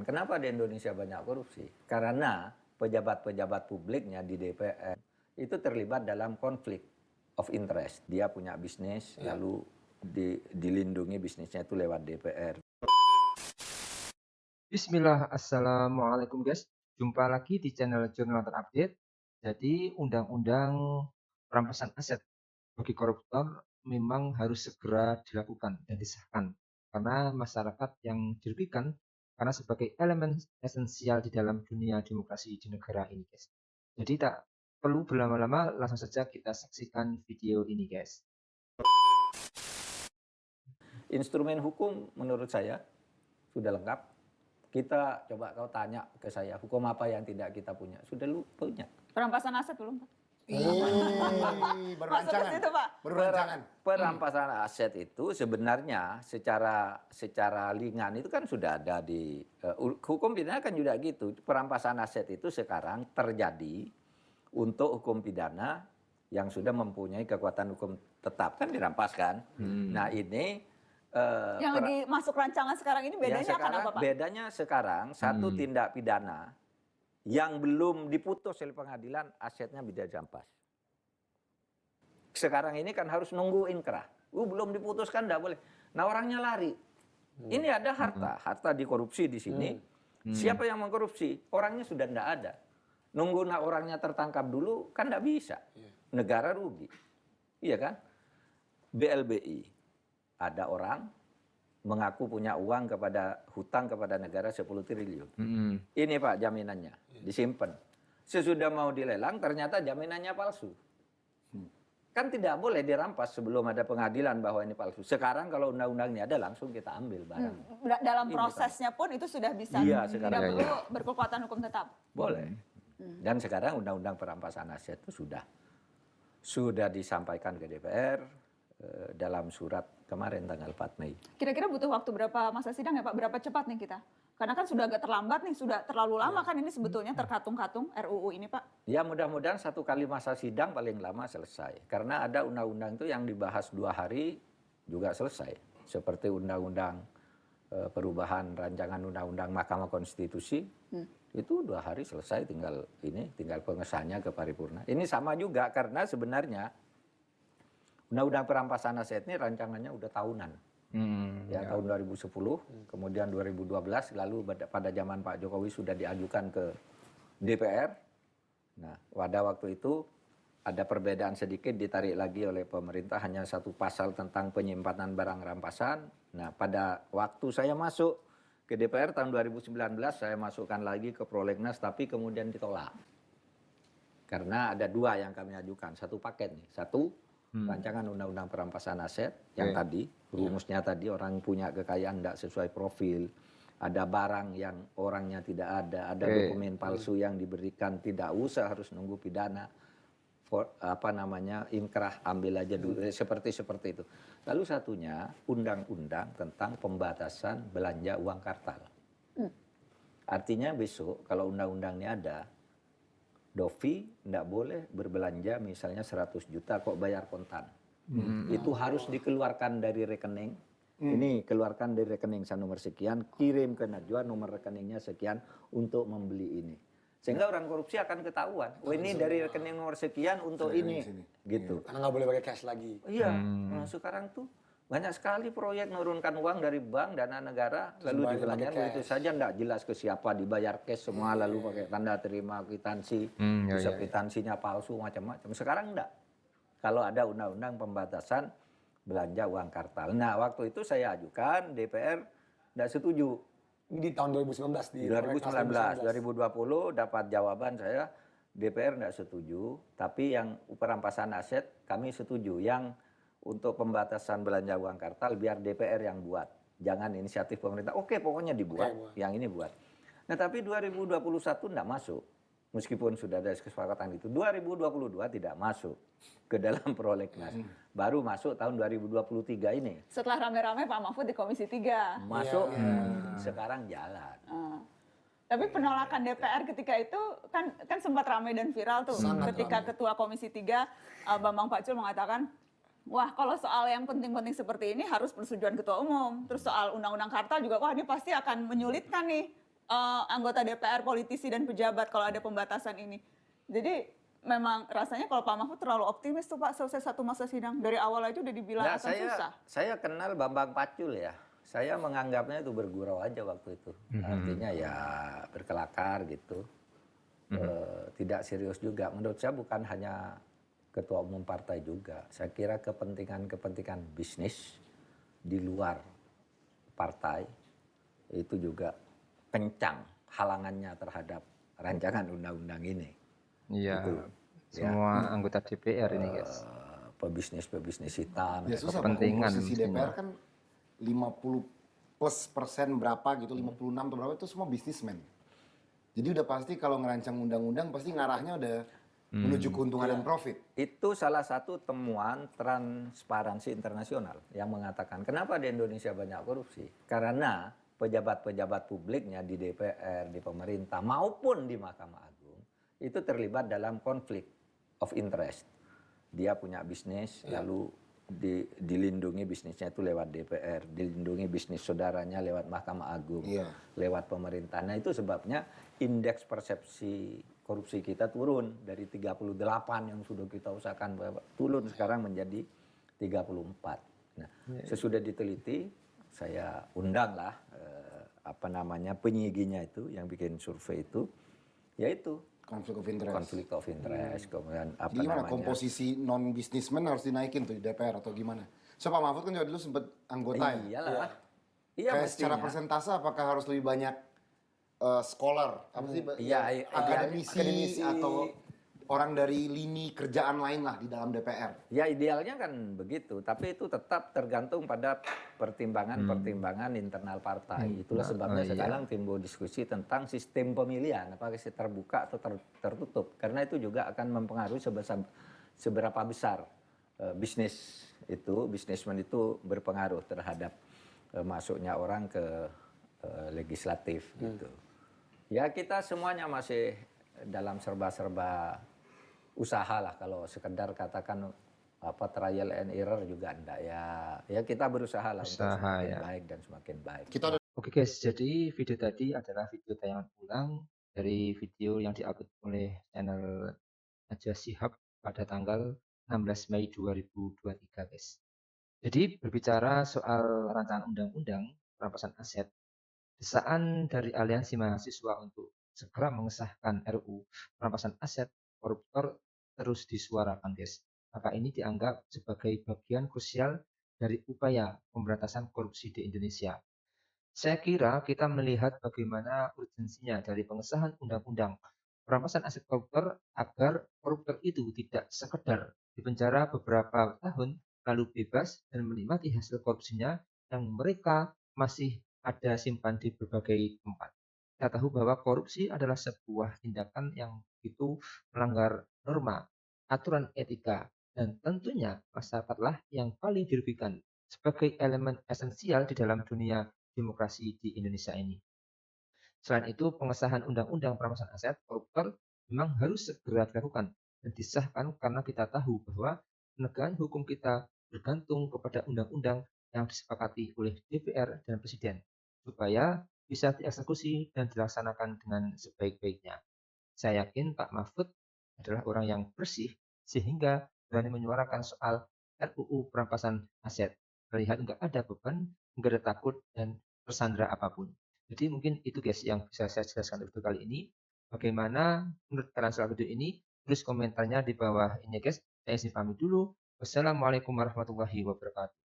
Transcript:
Kenapa di Indonesia banyak korupsi? Karena pejabat-pejabat publiknya di DPR itu terlibat dalam konflik of interest. Dia punya bisnis, lalu dilindungi bisnisnya itu lewat DPR. Bismillah, Assalamualaikum guys. Jumpa lagi di channel Jurnal Terupdate. Jadi undang-undang perampasan aset bagi koruptor memang harus segera dilakukan dan disahkan. Karena masyarakat yang dirugikan karena sebagai elemen esensial di dalam dunia demokrasi di negara ini guys. Jadi tak perlu berlama-lama, langsung saja kita saksikan video ini guys. Instrumen hukum menurut saya sudah lengkap. Kita coba kau tanya ke saya, hukum apa yang tidak kita punya? Sudah lu punya. Perampasan aset belum, Pak? Berancangan. Itu, Pak. Berancangan. Perampasan aset itu sebenarnya secara ringan itu kan sudah ada di hukum pidana kan juga gitu. Perampasan aset itu sekarang terjadi untuk hukum pidana yang sudah mempunyai kekuatan hukum tetap kan dirampas kan. Nah ini Yang lagi masuk rancangan sekarang ini bedanya akan apa, Pak? Bedanya sekarang satu tindak pidana yang belum diputus oleh pengadilan asetnya bisa dirampas. Sekarang ini kan harus nunggu inkrah. Belum diputuskan enggak boleh. Nah orangnya lari. Ini ada harta dikorupsi di sini. Siapa yang mengkorupsi? Orangnya sudah enggak ada. Nunggu orangnya tertangkap dulu kan enggak bisa. Negara rugi. Iya kan? BLBI. Ada orang mengaku punya uang hutang kepada negara 10 triliun. Ini Pak jaminannya, disimpan. Sesudah mau dilelang ternyata jaminannya palsu. Kan tidak boleh dirampas sebelum ada pengadilan bahwa ini palsu. Sekarang kalau undang-undangnya ada langsung kita ambil barang. Dalam prosesnya pun itu sudah bisa. Iya, sekarang tidak perlu berkekuatan hukum tetap. Boleh. Dan sekarang undang-undang perampasan aset itu sudah disampaikan ke DPR dalam surat kemarin tanggal 4 Mei. Kira-kira butuh waktu berapa masa sidang ya Pak? Berapa cepat nih kita? Karena kan sudah agak terlambat nih, sudah terlalu lama kan ini sebetulnya terkatung-katung RUU ini Pak. Ya mudah-mudahan 1 kali masa sidang paling lama selesai. Karena ada undang-undang itu yang dibahas 2 hari juga selesai. Seperti undang-undang perubahan rancangan undang-undang Mahkamah Konstitusi. Itu 2 hari selesai, tinggal pengesahannya ke paripurna. Ini sama juga karena sebenarnya Undang-Undang Perampasan Aset ini rancangannya udah tahunan. Tahun 2010, kemudian 2012, lalu pada zaman Pak Jokowi sudah diajukan ke DPR. Nah, pada waktu itu ada perbedaan sedikit, ditarik lagi oleh pemerintah, hanya 1 pasal tentang penyimpanan barang rampasan. Nah, pada waktu saya masuk ke DPR tahun 2019, saya masukkan lagi ke prolegnas, tapi kemudian ditolak. Karena ada 2 yang kami ajukan, 1 paket nih. 1, rancangan undang-undang perampasan aset yang tadi rumusnya tadi orang punya kekayaan tidak sesuai profil, ada barang yang orangnya tidak ada dokumen palsu yang diberikan, tidak usah harus nunggu pidana, inkrah ambil aja dulu, seperti itu. Lalu satunya undang-undang tentang pembatasan belanja uang kartal. Artinya besok kalau undang-undangnya ada, Dovi tidak boleh berbelanja misalnya 100 juta kok bayar kontan. Itu harus dikeluarkan dari rekening. Ini keluarkan dari rekening saya nomor sekian, kirim ke Najwa nomor rekeningnya sekian untuk membeli ini. Sehingga orang korupsi akan ketahuan. Oh ini dari rekening nomor sekian untuk ini. Gitu. Karena nggak boleh pakai cash lagi. Iya. Nah, sekarang tuh banyak sekali proyek menurunkan uang dari bank, dana negara, lalu dibelanjakan begitu saja, enggak jelas ke siapa, dibayar cash semua, lalu pakai tanda terima, kwitansi, bisa kwitansinya palsu, macam-macam. Sekarang enggak. Kalau ada undang-undang pembatasan belanja uang kartal. Nah, waktu itu saya ajukan, DPR enggak setuju. Ini di tahun 2019. Di 2019, 2020 dapat jawaban saya, DPR enggak setuju, tapi yang perampasan aset kami setuju. Yang untuk pembatasan belanja uang kartal biar DPR yang buat. Jangan inisiatif pemerintah. Oke, pokoknya dibuat, yang ini buat. Nah, tapi 2021 enggak masuk. Meskipun sudah ada kesepakatan itu. 2022 tidak masuk ke dalam prolegnas. Baru masuk tahun 2023 ini. Setelah rame-rame Pak Mahfud di Komisi 3. Masuk, sekarang jalan. Tapi penolakan DPR ketika itu kan sempat ramai dan viral tuh. Ketika Ketua Komisi 3 Bambang Pacul mengatakan, wah kalau soal yang penting-penting seperti ini harus persetujuan Ketua Umum. Terus soal undang-undang kartal juga, wah ini pasti akan menyulitkan nih anggota DPR, politisi dan pejabat kalau ada pembatasan ini. Jadi memang rasanya kalau Pak Mahfud terlalu optimis tuh Pak selesai satu masa sidang. Dari awal aja udah dibilang Nah, akan susah. saya kenal Bambang Pacul ya. Saya menganggapnya itu bergurau aja waktu itu. Artinya ya berkelakar gitu. Tidak serius juga. Menurut saya bukan hanya ketua umum partai juga. Saya kira kepentingan-kepentingan bisnis di luar partai itu juga kencang halangannya terhadap rancangan undang-undang ini. Iya, Gitu. Ya. semua anggota DPR ini guys. Pebisnis-pebisnis hitam. Ya susah, Pak. Kepentingan Komposisi mestinya. DPR kan 50% berapa gitu, 56 atau berapa itu semua bisnismen. Jadi udah pasti kalau ngerancang undang-undang pasti ngarahnya udah menuju keuntungan dan profit. Itu salah satu temuan Transparansi Internasional yang mengatakan kenapa di Indonesia banyak korupsi. Karena pejabat-pejabat publiknya di DPR, di pemerintah maupun di Mahkamah Agung itu terlibat dalam konflik of interest. Dia punya bisnis lalu dilindungi bisnisnya itu lewat DPR, dilindungi bisnis saudaranya lewat Mahkamah Agung, lewat pemerintah. Nah itu sebabnya indeks persepsi korupsi kita turun dari 38 yang sudah kita usahakan turun sekarang menjadi 34. Nah, sesudah diteliti saya undanglah penyiginya itu yang bikin survei itu, yaitu Konflik of interest. konflik of interest, kemudian apa Jadi gimana namanya? komposisi non bisnismen harus dinaikin tuh di DPR atau gimana? So Pak Mahfud kan juga dulu sempat anggota ya. Iyalah. Iya Kayak secara mestinya. persentase apakah harus lebih banyak scholar, apa sih? Iya, Akademisi atau orang dari lini kerjaan lain lah di dalam DPR. Ya idealnya kan begitu, tapi itu tetap tergantung pada pertimbangan-pertimbangan internal partai. Itulah sebabnya sekarang timbul diskusi tentang sistem pemilihan, apakah terbuka atau tertutup. Karena itu juga akan mempengaruhi seberapa besar bisnismen itu berpengaruh terhadap masuknya orang ke legislatif gitu. Ya kita semuanya masih dalam serba-serba usaha lah, kalau sekedar katakan trial and error juga enggak ya. Ya kita berusaha lah untuk semakin baik dan semakin baik. Oke guys, jadi video tadi adalah video tayangan ulang dari video yang diupload oleh channel Najwa Shihab pada tanggal 16 Mei 2023 guys. Jadi berbicara soal rancangan undang-undang perampasan aset, desakan dari aliansi mahasiswa untuk segera mengesahkan RUU perampasan aset koruptor terus disuarakan guys. Maka ini dianggap sebagai bagian krusial dari upaya pemberantasan korupsi di Indonesia. Saya kira kita melihat bagaimana urgensinya dari pengesahan undang-undang perampasan aset koruptor agar koruptor itu tidak sekedar dipenjara beberapa tahun lalu bebas dan menikmati hasil korupsinya yang mereka masih ada simpan di berbagai tempat. Kita tahu bahwa korupsi adalah sebuah tindakan yang itu melanggar norma, aturan etika, dan tentunya masyarakatlah yang paling dirugikan sebagai elemen esensial di dalam dunia demokrasi di Indonesia ini. Selain itu, pengesahan undang-undang perampasan aset koruptor memang harus segera dilakukan dan disahkan karena kita tahu bahwa penegakan hukum kita bergantung kepada undang-undang yang disepakati oleh DPR dan Presiden supaya bisa dieksekusi dan dilaksanakan dengan sebaik-baiknya. Saya yakin Pak Mahfud adalah orang yang bersih sehingga berani menyuarakan soal RUU perampasan aset. Terlihat nggak ada beban, nggak ada takut, dan tersandra apapun. Jadi mungkin itu guys yang bisa saya jelaskan untuk kali ini. Bagaimana menurut kalian soal video ini? Tulis komentarnya di bawah ini guys. Saya izin pamit dulu. Wassalamualaikum warahmatullahi wabarakatuh.